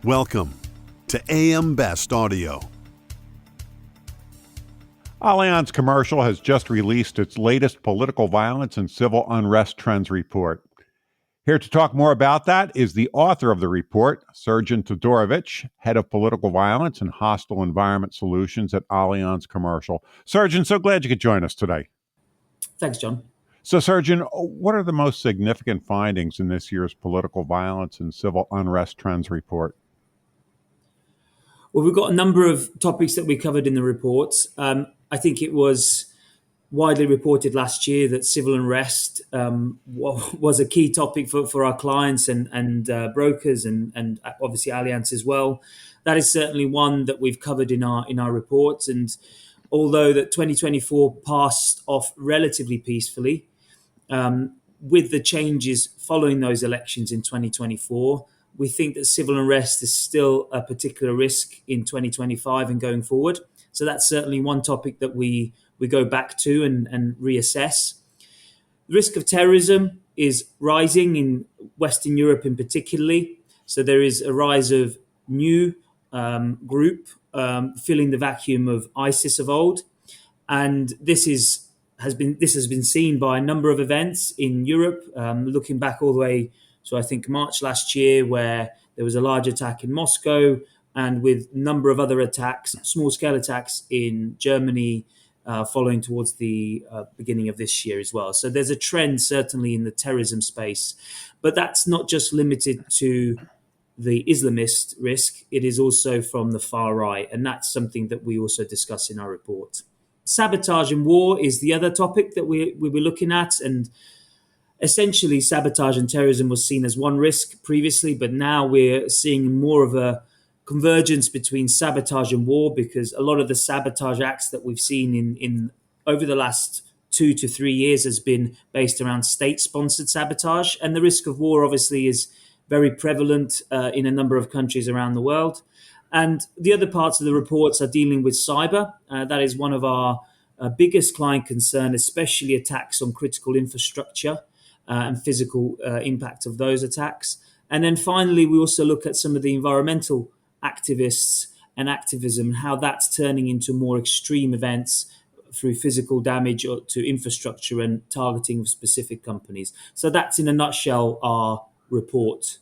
Welcome to AM Best Audio. Allianz Commercial has just released its latest political violence and civil unrest trends report. Here to talk more about that is the author of the report, Srdjan Todorovic, head of political violence and hostile environment solutions at Allianz Commercial. Srdjan, so glad you could join us today. Thanks, John. So, Srdjan, what are the most significant findings in this year's political violence and civil unrest trends report? Well, we've got a number of topics that we covered in the report. I think it was widely reported last year that civil unrest was a key topic for our clients and brokers and obviously Allianz as well. That is certainly one that we've covered in our reports. And although that 2024 passed off relatively peacefully, with the changes following those elections in 2024, we think that civil unrest is still a particular risk in 2025 and going forward. So that's certainly one topic that we go back to and reassess. The risk of terrorism is rising in Western Europe in particularly. So there is a rise of new group filling the vacuum of ISIS of old. And this has been seen by a number of events in Europe, looking back all the way. So I think March last year, where there was a large attack in Moscow, and with a number of other attacks, small-scale attacks in Germany, following towards the beginning of this year as well. So there's a trend certainly in the terrorism space, but that's not just limited to the Islamist risk. It is also from the far right, and that's something that we also discuss in our report. Sabotage and war is the other topic that we were looking at, and essentially, sabotage and terrorism was seen as one risk previously, but now we're seeing more of a convergence between sabotage and war, because a lot of the sabotage acts that we've seen in over the last 2 to 3 years has been based around state-sponsored sabotage. And the risk of war, obviously, is very prevalent in a number of countries around the world. And the other parts of the reports are dealing with cyber. That is one of our biggest client concern, especially attacks on critical infrastructure. And physical impact of those attacks. And then finally, we also look at some of the environmental activists and activism and how that's turning into more extreme events through physical damage to infrastructure and targeting of specific companies. So that's in a nutshell our report.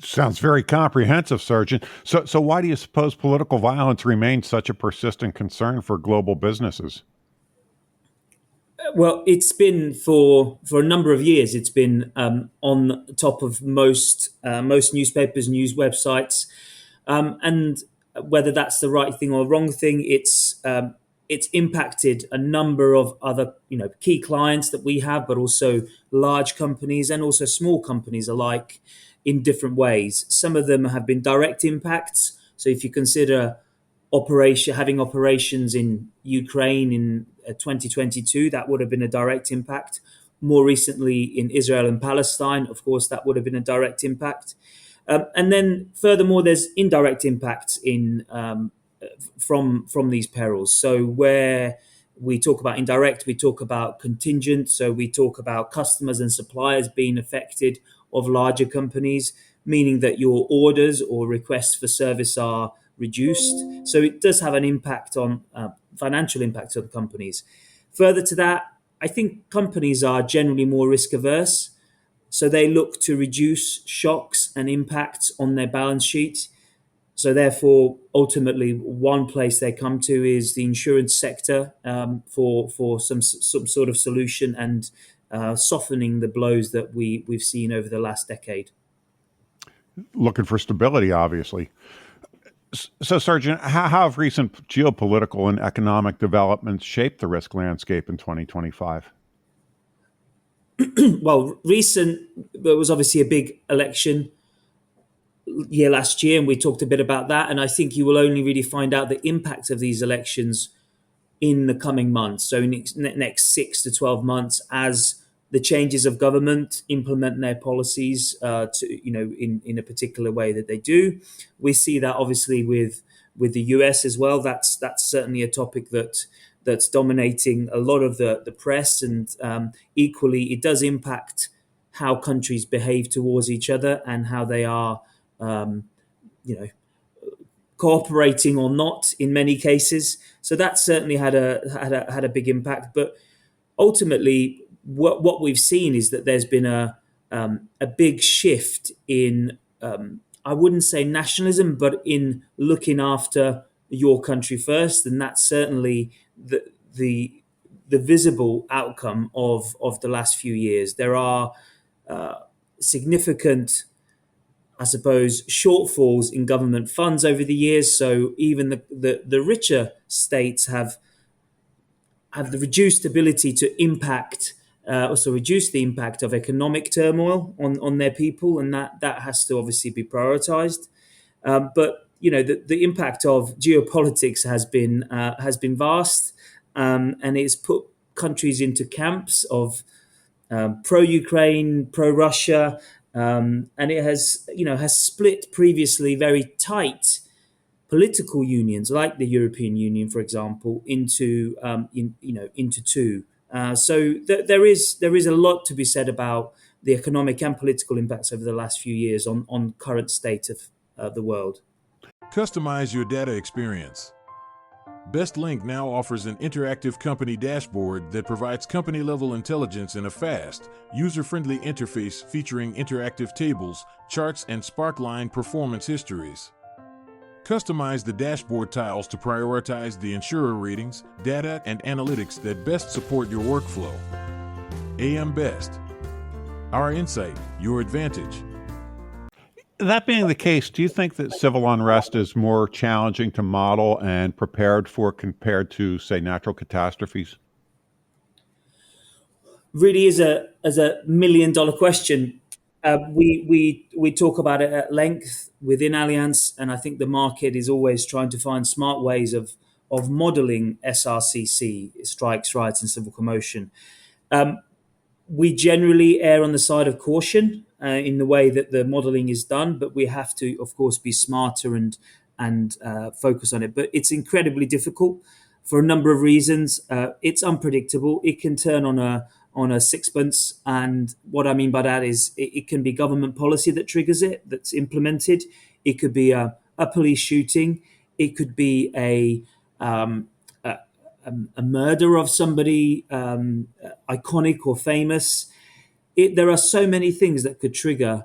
Sounds very comprehensive, Srdjan. So why do you suppose political violence remains such a persistent concern for global businesses? Well, it's been for a number of years. It's been on top of most newspapers, news websites, and whether that's the right thing or wrong thing, it's impacted a number of other key clients that we have, but also large companies and also small companies alike in different ways. Some of them have been direct impacts. So if you consider having operations in Ukraine in 2022, that would have been a direct impact. More recently in Israel and Palestine, of course, that would have been a direct impact. And then furthermore, there's indirect impacts from these perils. So where we talk about indirect, we talk about contingent. So we talk about customers and suppliers being affected of larger companies, meaning that your orders or requests for service are reduced. So it does have an impact on financial impact on companies. Further to that, I think companies are generally more risk averse. So they look to reduce shocks and impacts on their balance sheet. So therefore, ultimately, one place they come to is the insurance sector for some sort of solution and softening the blows that we've seen over the last decade. Looking for stability, obviously. So, Srdjan, how have recent geopolitical and economic developments shaped the risk landscape in 2025? Well, there was obviously a big election year last year, and we talked a bit about that. And I think you will only really find out the impact of these elections in the coming months. So in the next 6 to 12 months, as the changes of government implement their policies in a particular way that they do. We see that obviously with the US as well. That's certainly a topic that's dominating a lot of the press, and equally it does impact how countries behave towards each other and how they are cooperating or not in many cases. So that certainly had a big impact. But ultimately, what we've seen is that there's been a big shift in, I wouldn't say nationalism, but in looking after your country first, and that's certainly the visible outcome of the last few years. There are significant, I suppose, shortfalls in government funds over the years. So even the richer states have the reduced ability to impact, also reduce the impact of economic turmoil on their people, and that has to obviously be prioritized. But the impact of geopolitics has been vast, and it's put countries into camps of pro-Ukraine, pro-Russia, and it has split previously very tight political unions, like the European Union, for example, into into two. There is a lot to be said about the economic and political impacts over the last few years on current state of the world. Customize your data experience. BestLink now offers an interactive company dashboard that provides company-level intelligence in a fast, user-friendly interface featuring interactive tables, charts, and Sparkline performance histories. Customize the dashboard tiles to prioritize the insurer ratings, data, and analytics that best support your workflow. AM Best. Our insight, your advantage. That being the case, do you think that civil unrest is more challenging to model and prepared for compared to, say, natural catastrophes? Really is a $1 million question. We talk about it at length within Allianz, and I think the market is always trying to find smart ways of modeling SRCC, strikes, riots, and civil commotion. We generally err on the side of caution in the way that the modeling is done, but we have to, of course, be smarter and focus on it. But it's incredibly difficult for a number of reasons. It's unpredictable. It can turn on a sixpence, and what I mean by that is it can be government policy that triggers it, that's implemented. It could be a police shooting. It could be a murder of somebody iconic or famous. There are so many things that could trigger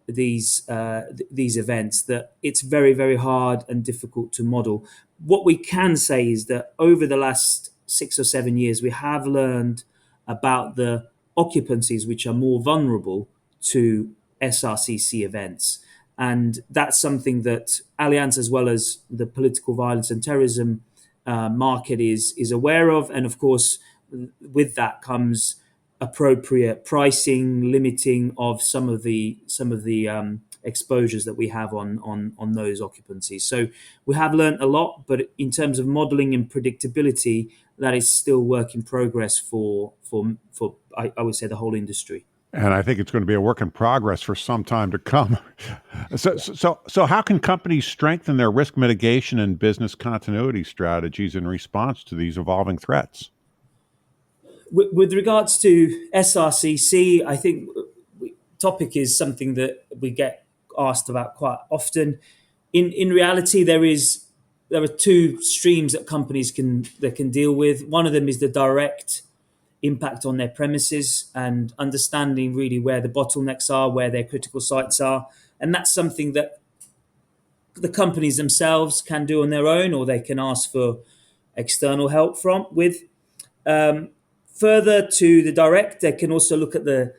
these events that it's very, very hard and difficult to model. What we can say is that over the last 6 or 7 years, we have learned about the occupancies which are more vulnerable to SRCC events. And that's something that Allianz, as well as the political violence and terrorism market, is aware of. And of course, with that comes appropriate pricing, limiting of some of the exposures that we have on those occupancies. So we have learned a lot, but in terms of modeling and predictability, that is still work in progress for I would say the whole industry. And I think it's going to be a work in progress for some time to come. So how can companies strengthen their risk mitigation and business continuity strategies in response to these evolving threats? With regards to SRCC, I think topic is something that we get asked about quite often. In reality, there are two streams that companies can deal with. One of them is the direct impact on their premises and understanding really where the bottlenecks are, where their critical sites are. And that's something that the companies themselves can do on their own, or they can ask for external help with. Further to the direct, they can also look at the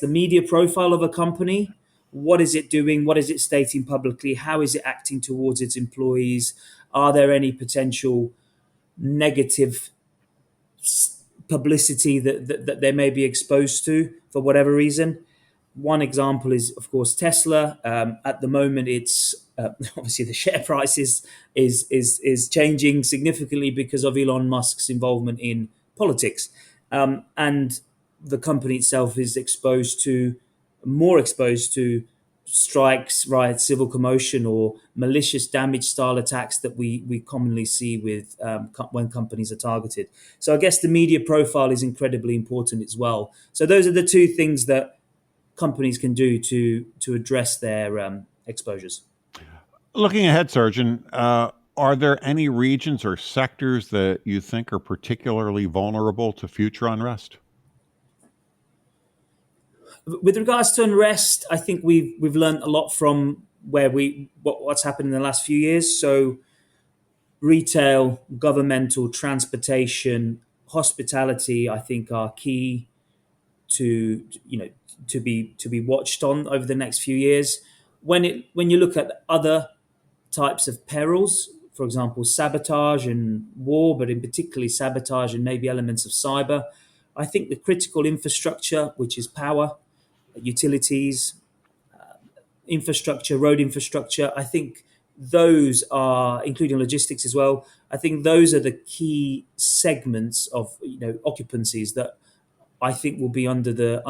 media profile of a company. What is it doing? What is it stating publicly? How is it acting towards its employees? Are there any potential negative publicity that they may be exposed to for whatever reason? One example is, of course, Tesla. At the moment, it's obviously the share price is changing significantly because of Elon Musk's involvement in politics, and the company itself is more exposed to strikes, riots, civil commotion, or malicious damage style attacks that we commonly see with when companies are targeted. So I guess the media profile is incredibly important as well. So those are the two things that companies can do to address their exposures. Looking ahead, Srdjan, are there any regions or sectors that you think are particularly vulnerable to future unrest? With regards to unrest, I think we've learned a lot from what's happened in the last few years. So retail, governmental, transportation, hospitality, I think are key to to be watched on over the next few years. When you look at other types of perils, for example, sabotage and war, but in particularly sabotage and maybe elements of cyber, I think the critical infrastructure, which is power, utilities, infrastructure, road infrastructure, I think those are, including logistics as well, I think those are the key segments of occupancies that I think will be under the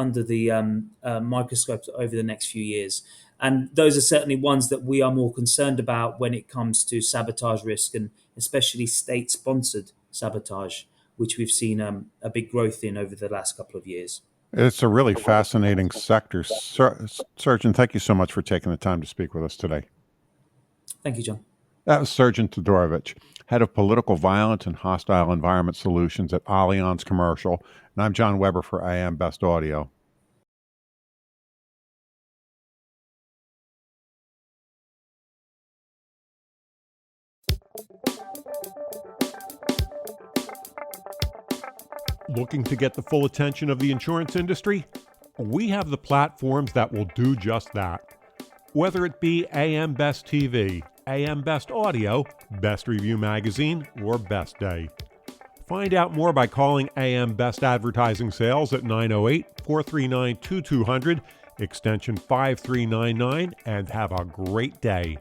microscope over the next few years. And those are certainly ones that we are more concerned about when it comes to sabotage risk, and especially state-sponsored sabotage, which we've seen a big growth in over the last couple of years. It's a really fascinating sector. Srdjan, thank you so much for taking the time to speak with us today. Thank you, John. That was Srdjan Todorovic, Head of Political Violence and Hostile Environment Solutions at Allianz Commercial. And I'm John Weber for AM Best Audio. Looking to get the full attention of the insurance industry? We have the platforms that will do just that. Whether it be AM Best TV, AM Best Audio, Best Review Magazine, or Best Day. Find out more by calling AM Best Advertising Sales at 908-439-2200, extension 5399, and have a great day.